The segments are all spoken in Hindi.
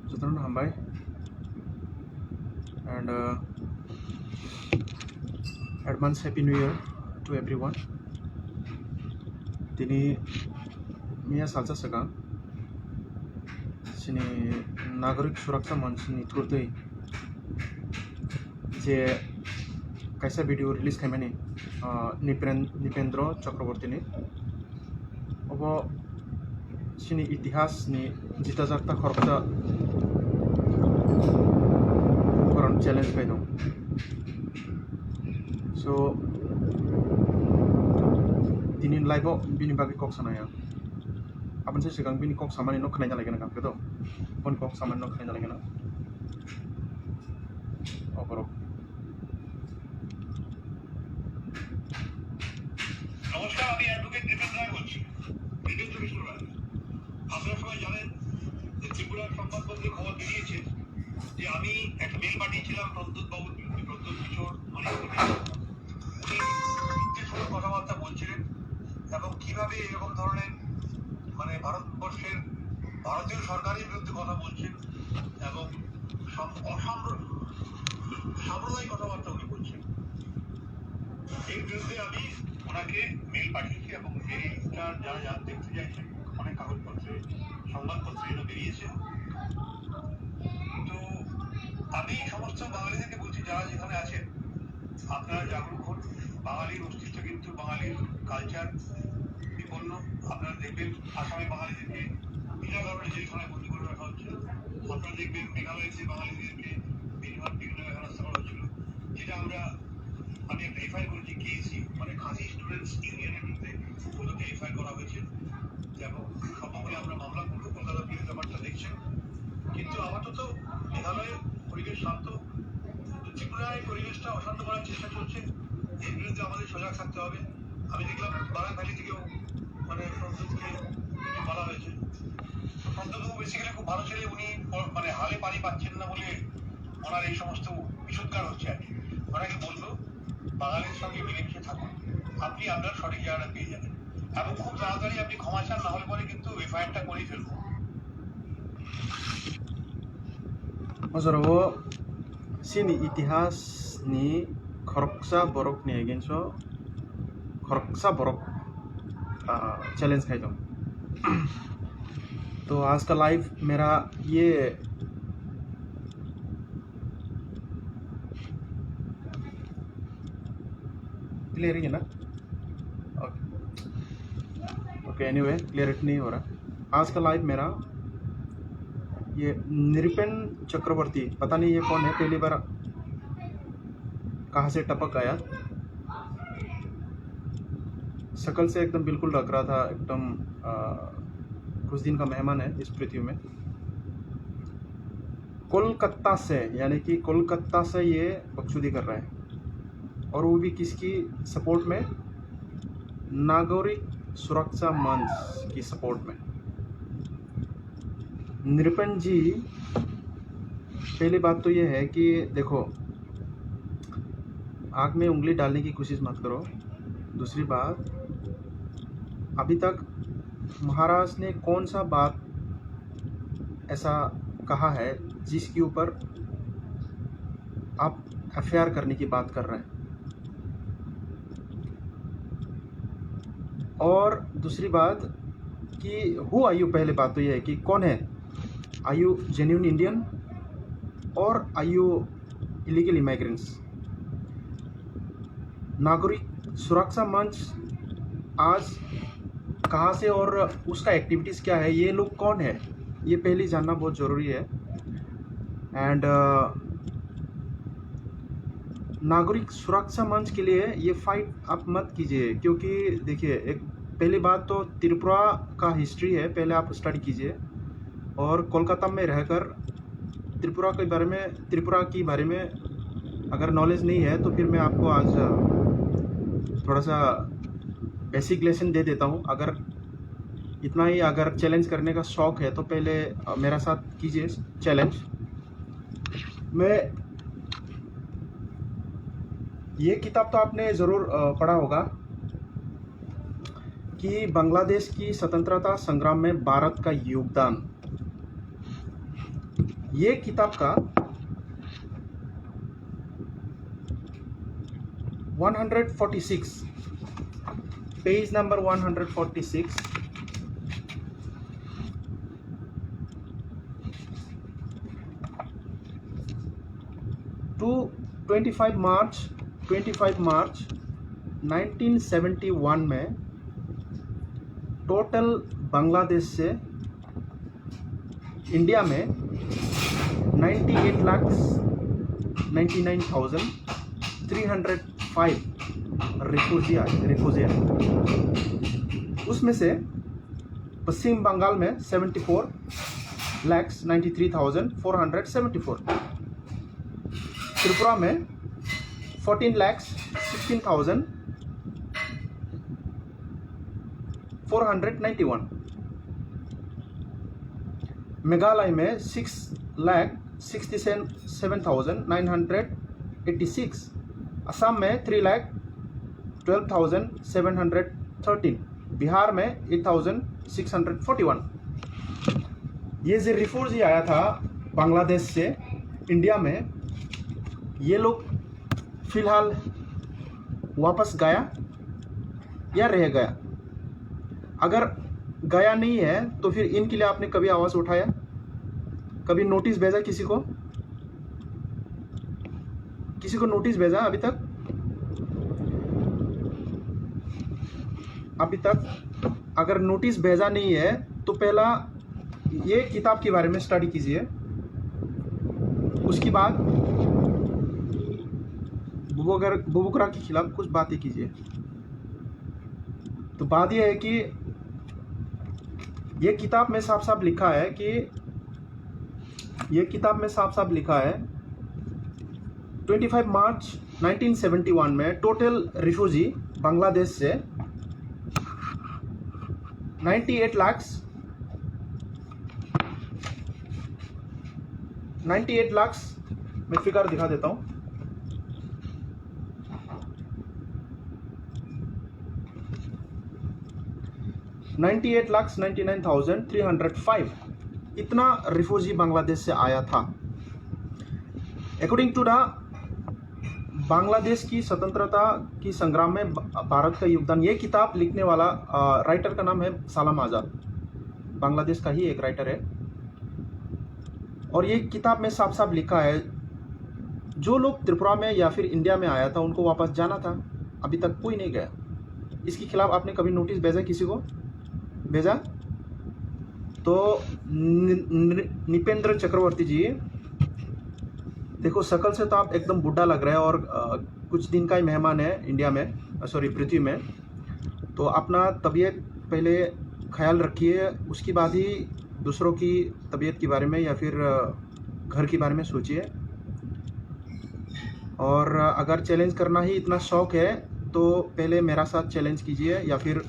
Jatran Hambai and advance Happy New Year to everyone. Dini Mia Salsa Saga Sini Nagarik Suraksa Mansini Turtei जे कैसा वीडियो रिलीज खाई मैंने निपेंद्र चक्रवर्ती ने अब सिनी इतिहास नि जिता जागता खरबजा करन चैलेंज खाई दं सो दिनै लाइव बिनि बागै कक सानाया आपन से सिगां बिनि कक सामानि न खनाय जालायगोन गामखौ तो कोन कक सामानि न खनाय जालायगोन अबरो নমস্কার, আমি অ্যাডভোকেট দীপেন রায় বলছি। দীপেন্দ্র কিশোর রায়। আপনারা সবাই জানেন যে ত্রিপুরার সংবাদপত্রে খবর বেরিয়েছে যে আমি একটা মেল পাঠিয়েছিলাম প্রদ্যুৎ বাবুর বিরুদ্ধে, প্রদ্যুৎ কিশোর উনি উদ্দেশ্যমূলক কথাবার্তা বলছিলেন এবং কিভাবে এরকম ধরনের ভারতবর্ষের ভারতীয় সরকারের বিরুদ্ধে কথা বলছেন এবং সাম্প্রদায়িক কথাবার্তা উনি বলছেন। এর বিরুদ্ধে আমি ওনাকে মেল পাঠিয়েছি এবং এইটা যারা দেখতে চাইছেন অনেক কাগজপত্রে সংবাদপত্রে এটা বেরিয়েছে। তো আমি সমস্ত বাঙালিদেরকে বলছি যারা যেখানে আছেন আপনারা জাগরুক হন। বাঙালির অস্তিত্ব কিন্তু বাঙালির কালচার বিপন্ন। আপনারা দেখবেন আসামে বাঙালিদেরকে বিনা কারণে জেলখানায় বন্দি করে রাখা হচ্ছিল। আপনারা দেখবেন মেঘালয়তে বাঙালিদেরকে বিভিন্ন হেনস্থা করা হচ্ছিল, যেটা আমি একটা এফআইআর করেছি কেএসি খাসি স্টুডেন্টস ইউনিয়নের বিরুদ্ধে ওদেরকে এফআইআর করা হয়েছে এবং সম্ভব হলে আমরা মামলা করবো। কলকাতা পুলিশ ব্যাপারটা দেখছেন, কিন্তু আপাতত মেঘালয়ের পরিবেশ শান্ত, ত্রিপুরায় পরিবেশটা অশান্ত করার চেষ্টা চলছে। এর বিরুদ্ধে আমাদের সজাগ থাকতে হবে। আমি দেখলাম বারাক ভ্যালি থেকেও প্রদ্যুৎকে বলা হয়েছে। প্রদ্যুৎবাবু বেসিক্যালি খুব ভালো ছেলে, উনি হালে পানি পাচ্ছেন না বলে ওনার এই সমস্ত বিষোদ্গার হচ্ছে আর কি। ওনাকে বলবো বাঙালির সঙ্গে মিলেমিশে থাকুন, আপনি আপনার সঠিক জায়গাটা পেয়ে যাবেন এবং খুব তাড়াতাড়ি আপনি ক্ষমা চান, না হলে পরে কিন্তু এফআইআরটা করেই ফেলবো। Mazarawo sini इतिहास ni खरकसा borok ni agenso खरकसा borok challenge खाई दो। तो आज का लाइव मेरा ये क्लियर है ना? ओके एनीवे क्लियरिटी नहीं हो रहा। आज का लाइव मेरा ये निरपेन चक्रवर्ती, पता नहीं ये कौन है, पहली बार कहाँ से टपक आया। शकल से एकदम बिल्कुल लग रहा था एकदम कुछ दिन का मेहमान है इस पृथ्वी में। कोलकाता से, यानी कि कोलकाता से ये बकचोदी कर रहा है और वो भी किसकी सपोर्ट में? नागरिक सुरक्षा मंच की सपोर्ट में। निरपेन जी, पहली बात तो ये है कि देखो, आग में उंगली डालने की कोशिश मत करो। दूसरी बात, अभी तक महाराज ने कौन सा बात ऐसा कहा है जिसके ऊपर आप एफआईआर करने की बात कर रहे हैं? और दूसरी बात कि हु आर यू, पहले बात तो ये है कि कौन है, आर यू जेन्युइन इंडियन और आर यू इलीगल इमाइग्रेंट्स? नागरिक सुरक्षा मंच आज कहाँ से और उसका एक्टिविटीज़ क्या है, ये लोग कौन है, ये पहले जानना बहुत ज़रूरी है। एंड नागरिक सुरक्षा मंच के लिए ये फाइट आप मत कीजिए, क्योंकि देखिए, एक पहली बात तो त्रिपुरा का हिस्ट्री है, पहले आप स्टडी कीजिए। और कोलकाता में रहकर त्रिपुरा के बारे में अगर नॉलेज नहीं है तो फिर मैं आपको आज थोड़ा सा बेसिक लेसन दे देता हूँ। अगर इतना ही अगर चैलेंज करने का शौक़ है तो पहले मेरा साथ कीजिए चैलेंज। मैं ये किताब तो आपने ज़रूर पढ़ा होगा, कि बांग्लादेश की स्वतंत्रता संग्राम में भारत का योगदान, ये किताब का 146 पेज नंबर 146 टू 25 मार्च 1971 में टोटल बांग्लादेश से इंडिया में 98,99,305 रेफ्यूजी आए। उसमें से पश्चिम बंगाल में 74,93,474, त्रिपुरा में 14,16,491, मेघालय में 6,67,986, असम में 3,12,713, बिहार में 8,641। ये जो रिफ्यूजी आया था बांग्लादेश से इंडिया में, ये लोग फिलहाल वापस गया या रह गया? अगर गया नहीं है तो फिर इनके लिए आपने कभी आवाज़ उठाया, कभी नोटिस भेजा किसी को नोटिस भेजा? अभी तक अगर नोटिस भेजा नहीं है तो पहला ये किताब के बारे में स्टडी कीजिए, उसके बाद बुबुकरा के खिलाफ कुछ बातें कीजिए। तो बात यह है कि ये किताब में साफ साफ लिखा है 25 मार्च 1971 में टोटल रिफ्यूजी बांग्लादेश से 98 लाख मैं फिगर दिखा देता हूं। 98,99,305 इतना रिफ्यूजी बांग्लादेश से आया था। अकॉर्डिंग टू द बांग्लादेश की स्वतंत्रता की संग्राम में भारत का योगदान, ये किताब लिखने वाला राइटर का नाम है सलाम आज़ाद, बांग्लादेश का ही एक राइटर है। और ये किताब में साफ साफ लिखा है जो लोग त्रिपुरा में या फिर इंडिया में आया था उनको वापस जाना था, अभी तक कोई नहीं गया। इसके खिलाफ आपने कभी नोटिस भेजा किसी को? भेजा? तो निपेंद्र चक्रवर्ती जी, देखो शक्ल से तो आप एकदम बुढ़ा लग रहे हैं और कुछ दिन का ही मेहमान है इंडिया में, सॉरी पृथ्वी में। तो अपना तबीयत पहले ख्याल रखिए, उसके बाद ही दूसरों की तबीयत के बारे में या फिर घर के बारे में सोचिए। और अगर चैलेंज करना ही इतना शौक है तो पहले मेरा साथ चैलेंज कीजिए या फिर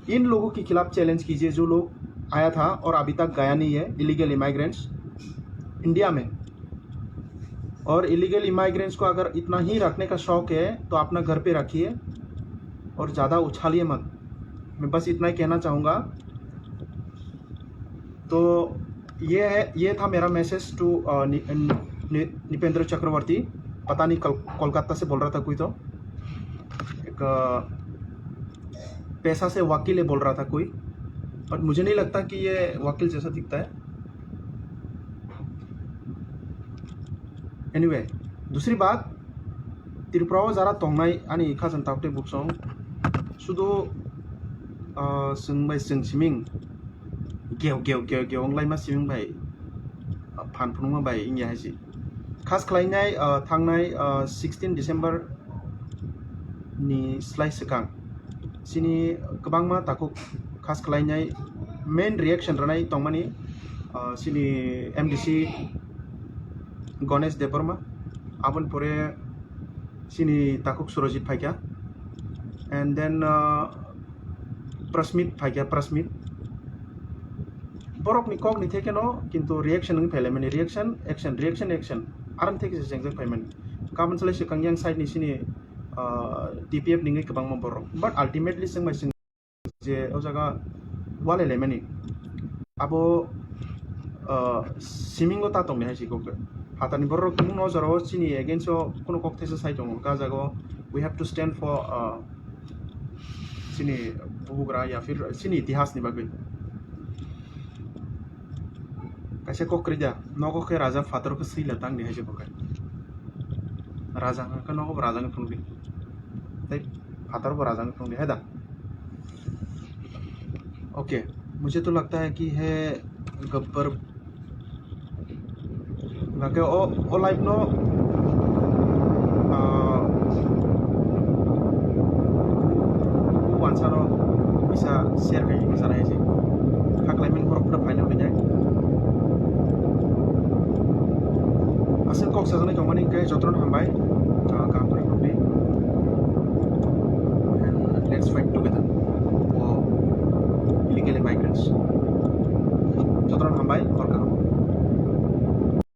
इन लोगों के खिलाफ चैलेंज कीजिए जो लोग आया था और अभी तक गया नहीं है, इलीगल इमाइग्रेंट्स इंडिया में। और इलीगल इमाइग्रेंट्स को अगर इतना ही रखने का शौक है तो अपना घर पे रखिए और ज़्यादा उछालिए मत। मैं बस इतना ही कहना चाहूँगा। तो ये था मेरा मैसेज टू निपेंद्र चक्रवर्ती। पता नहीं कोलकाता से बोल रहा था कोई, तो एक पैसा से वकील है बोल रहा था कोई, बट मुझे नहीं लगता कि ये वकील जैसा दिखता है। एनीवे, दूसरी बात, त्रिपुरा जरा तोंगनाय आनी खाजन तावटे बुकसं शुधु सोंबाय जों सिमिं गेव मा सिमिं बाय फानफुनुमा बाय इंगिया हायसि खास खालायनाय थांनाय 16 डिसेम्बर नि स्लाइ सिगां सिनि गोबांमा ताखौ खास खालायनाय मेन रिएक्शन रनाय तंमानि सिनि एमडीसी गणेश देवबर्मा आबन परे सिनि ताकुक सुरजित फाइक्या एंड देन प्रस्मित फाइक्या Prasmit borok ni kok ni theke no kintu reaction ng phele mani reaction action aran theke se jeng payment kaman sale se kangyang side ni sini TPF ningai kabang ma borok but ultimately sing जे ओ जगह वाले lemony abo simingo tatong ni hasi kok hatani borok mung no jaro chini against kono kok thesa sai tong ka jago we have to stand for chini bubugra ya fir chini itihas ni bagui kaise kok krija nogo ke raja fatar ko sila tang ni hasi kok raja ka nogo raja ni phungdi tai fatar को राजा ने phungdi है दा ओके मुझे तो लगता है कि है गब्बर लाके ओ लाइफ नो वानसानो bisa share kayak gini sana sih hak lain korok udah final aja asal kok saja nih kemarin kayak jotron hambai kantor ini and let's fight together for illegal migrants jotron hambai korka